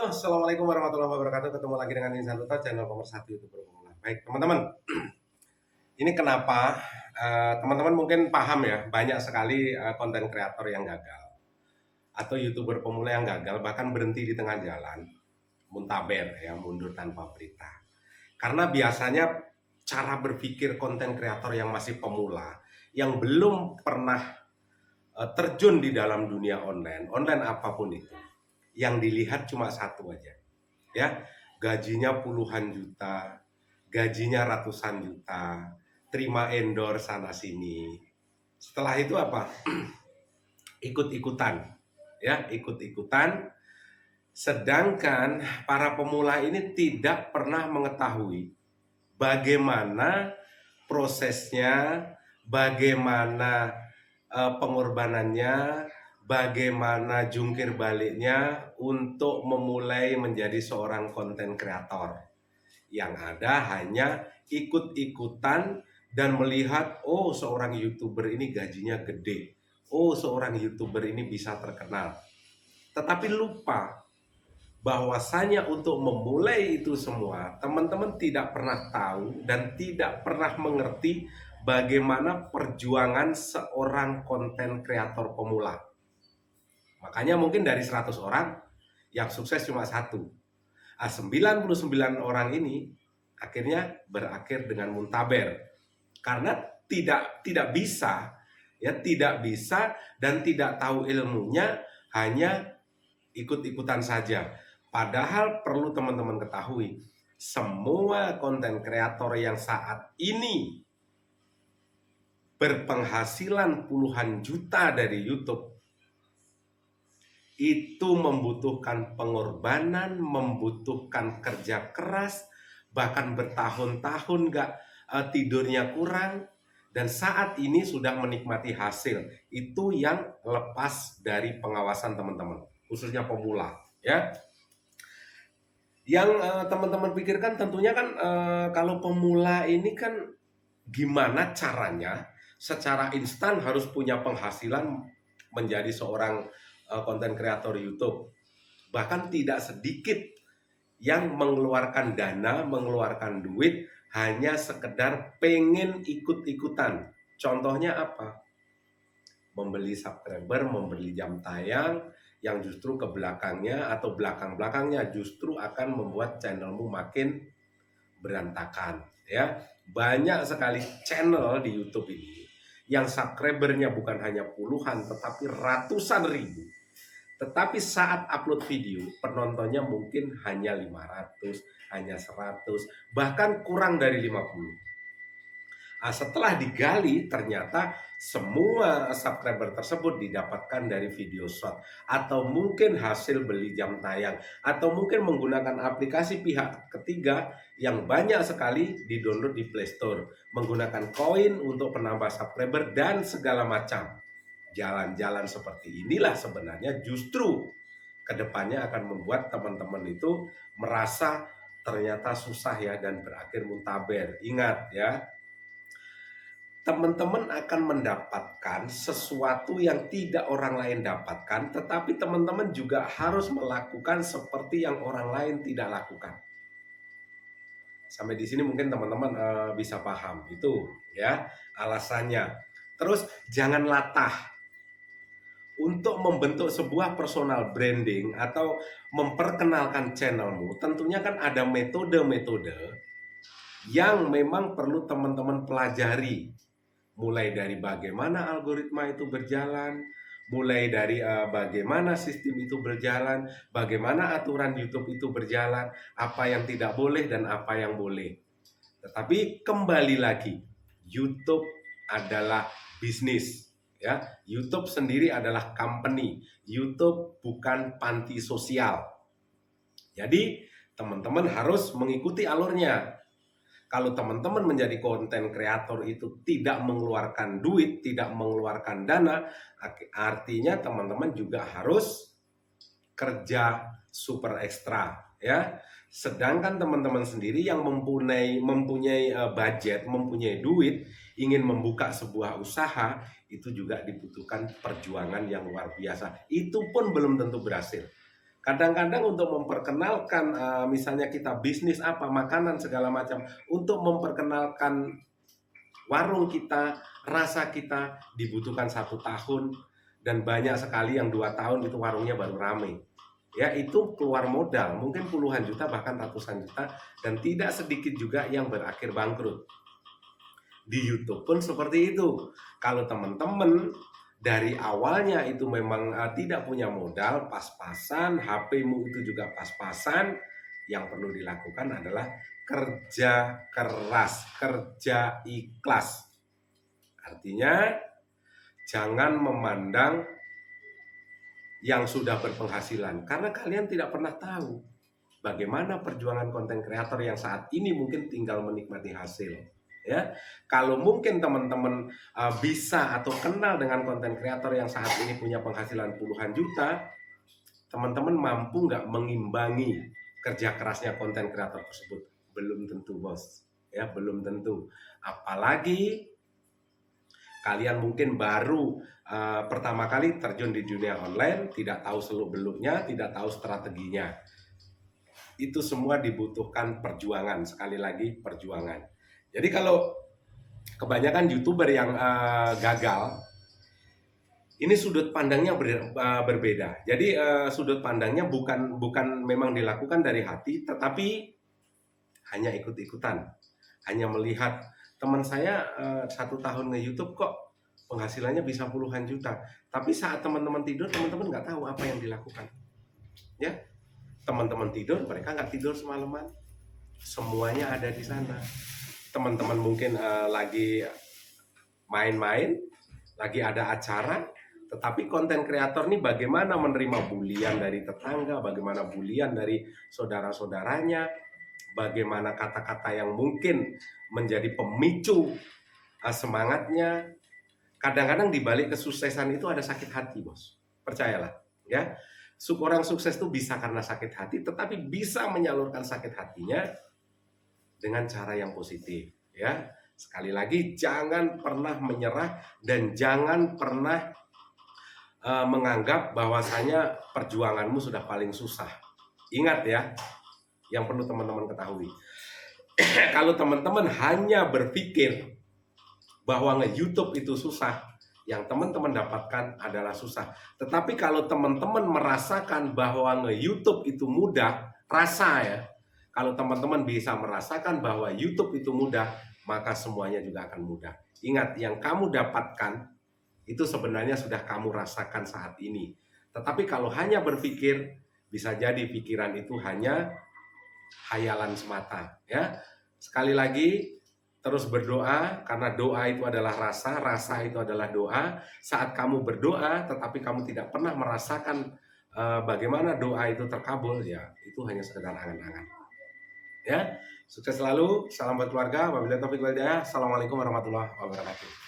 Halo, Assalamualaikum warahmatullahi wabarakatuh. Ketemu lagi dengan Insan Tutor, channel pemersatu YouTuber pemula. Baik, teman-teman. Ini kenapa teman-teman mungkin paham ya, banyak sekali konten kreator yang gagal atau YouTuber pemula yang gagal, bahkan berhenti di tengah jalan, muntaber ya, mundur tanpa berita. Karena biasanya cara berpikir konten kreator yang masih pemula, yang belum pernah terjun di dalam dunia online apapun itu, yang dilihat cuma satu aja, ya, gajinya puluhan juta, gajinya ratusan juta, terima endorse sana sini. Setelah itu apa? Ikut-ikutan, ya, ikut-ikutan. Sedangkan para pemula ini tidak pernah mengetahui bagaimana prosesnya, bagaimana pengorbanannya, bagaimana jungkir baliknya untuk memulai menjadi seorang konten kreator. Yang ada hanya ikut-ikutan dan melihat, oh seorang YouTuber ini gajinya gede, oh seorang YouTuber ini bisa terkenal. Tetapi lupa bahwasanya untuk memulai itu semua, teman-teman tidak pernah tahu dan tidak pernah mengerti bagaimana perjuangan seorang konten kreator pemula. Makanya mungkin dari 100 orang yang sukses cuma satu. 99 orang ini akhirnya berakhir dengan muntaber. Karena tidak bisa, ya, tidak bisa dan tidak tahu ilmunya, hanya ikut-ikutan saja. Padahal perlu teman-teman ketahui, semua konten kreator yang saat ini berpenghasilan puluhan juta dari YouTube itu membutuhkan pengorbanan, membutuhkan kerja keras, bahkan bertahun-tahun tidurnya kurang, dan saat ini sudah menikmati hasil. Itu yang lepas dari pengawasan teman-teman, khususnya pemula, ya. Yang teman-teman pikirkan tentunya kan kalau pemula ini kan gimana caranya secara instan harus punya penghasilan menjadi seorang konten kreator YouTube. Bahkan tidak sedikit yang mengeluarkan dana, mengeluarkan duit hanya sekedar pengen ikut-ikutan. Contohnya apa? Membeli subscriber, membeli jam tayang, yang justru ke belakangnya atau belakang-belakangnya justru akan membuat channelmu makin berantakan, ya. Banyak sekali channel di YouTube ini yang subscribernya bukan hanya puluhan tetapi ratusan ribu. Tetapi saat upload video, penontonnya mungkin hanya 500, hanya 100, bahkan kurang dari 50. Setelah digali, ternyata semua subscriber tersebut didapatkan dari video short, atau mungkin hasil beli jam tayang, atau mungkin menggunakan aplikasi pihak ketiga yang banyak sekali di-download di Play Store, menggunakan koin untuk penambah subscriber dan segala macam. Jalan-jalan seperti inilah sebenarnya justru kedepannya akan membuat teman-teman itu merasa ternyata susah ya dan berakhir muntaber. Ingat ya, teman-teman akan mendapatkan sesuatu yang tidak orang lain dapatkan, tetapi teman-teman juga harus melakukan seperti yang orang lain tidak lakukan. Sampai di sini mungkin teman-teman bisa paham itu ya alasannya. Terus jangan latah untuk membentuk sebuah personal branding atau memperkenalkan channelmu. Tentunya kan ada metode-metode yang memang perlu teman-teman pelajari. Mulai dari bagaimana algoritma itu berjalan, mulai dari bagaimana sistem itu berjalan, bagaimana aturan YouTube itu berjalan, apa yang tidak boleh dan apa yang boleh. Tetapi kembali lagi, YouTube adalah bisnis, ya. YouTube sendiri adalah company. YouTube bukan panti sosial. Jadi teman-teman harus mengikuti alurnya. Kalau teman-teman menjadi konten kreator itu tidak mengeluarkan duit, tidak mengeluarkan dana, artinya teman-teman juga harus kerja super ekstra, ya. Sedangkan teman-teman sendiri yang mempunyai budget, mempunyai duit, ingin membuka sebuah usaha, itu juga dibutuhkan perjuangan yang luar biasa. Itu pun belum tentu berhasil. Kadang-kadang untuk memperkenalkan, misalnya kita bisnis apa, makanan segala macam, untuk memperkenalkan warung kita, rasa kita dibutuhkan 1 tahun, dan banyak sekali yang 2 tahun itu warungnya baru rame. Ya, itu keluar modal, mungkin puluhan juta bahkan ratusan juta, dan tidak sedikit juga yang berakhir bangkrut. Di YouTube pun seperti itu. Kalau teman-teman dari awalnya itu memang tidak punya modal, pas-pasan, HP-mu itu juga pas-pasan, yang perlu dilakukan adalah kerja keras, kerja ikhlas. Artinya jangan memandang yang sudah berpenghasilan, karena kalian tidak pernah tahu bagaimana perjuangan konten kreator yang saat ini mungkin tinggal menikmati hasil. Ya, kalau mungkin teman-teman bisa atau kenal dengan konten kreator yang saat ini punya penghasilan puluhan juta, teman-teman mampu nggak mengimbangi kerja kerasnya konten kreator tersebut? Belum tentu, bos. Ya, belum tentu. Apalagi kalian mungkin baru pertama kali terjun di dunia online, tidak tahu seluk-beluknya, tidak tahu strateginya. Itu semua dibutuhkan perjuangan, sekali lagi perjuangan. Jadi kalau kebanyakan YouTuber yang gagal, ini sudut pandangnya berbeda. Jadi sudut pandangnya bukan memang dilakukan dari hati, tetapi hanya ikut-ikutan, hanya melihat teman saya 1 tahun nge-YouTube kok penghasilannya bisa puluhan juta. Tapi saat teman-teman tidur, teman-teman nggak tahu apa yang dilakukan. Ya, teman-teman tidur, mereka nggak tidur semalaman. Semuanya ada di sana. Teman-teman mungkin lagi main-main, lagi ada acara, tetapi konten kreator nih bagaimana menerima bulian dari tetangga, bagaimana bulian dari saudara-saudaranya, bagaimana kata-kata yang mungkin menjadi pemicu semangatnya. Kadang-kadang di balik kesuksesan itu ada sakit hati, bos. Percayalah, ya. Orang sukses itu bisa karena sakit hati, tetapi bisa menyalurkan sakit hatinya dengan cara yang positif, ya. Sekali lagi, jangan pernah menyerah dan jangan pernah menganggap bahwasanya perjuanganmu sudah paling susah. Ingat ya, yang perlu teman-teman ketahui. Kalau teman-teman hanya berpikir bahwa nge-YouTube itu susah, yang teman-teman dapatkan adalah susah. Tetapi kalau teman-teman merasakan bahwa nge-YouTube itu mudah, rasa ya, kalau teman-teman bisa merasakan bahwa YouTube itu mudah, maka semuanya juga akan mudah. Ingat, yang kamu dapatkan itu sebenarnya sudah kamu rasakan saat ini. Tetapi kalau hanya berpikir, bisa jadi pikiran itu hanya hayalan semata, ya. Sekali lagi, terus berdoa, karena doa itu adalah rasa, rasa itu adalah doa. Saat kamu berdoa, tetapi kamu tidak pernah merasakan bagaimana doa itu terkabul, ya itu hanya sekedar angan-angan. Ya, sukses selalu, salam buat keluarga, wabillahi taufiq wal hidayah. Assalamualaikum warahmatullahi wabarakatuh.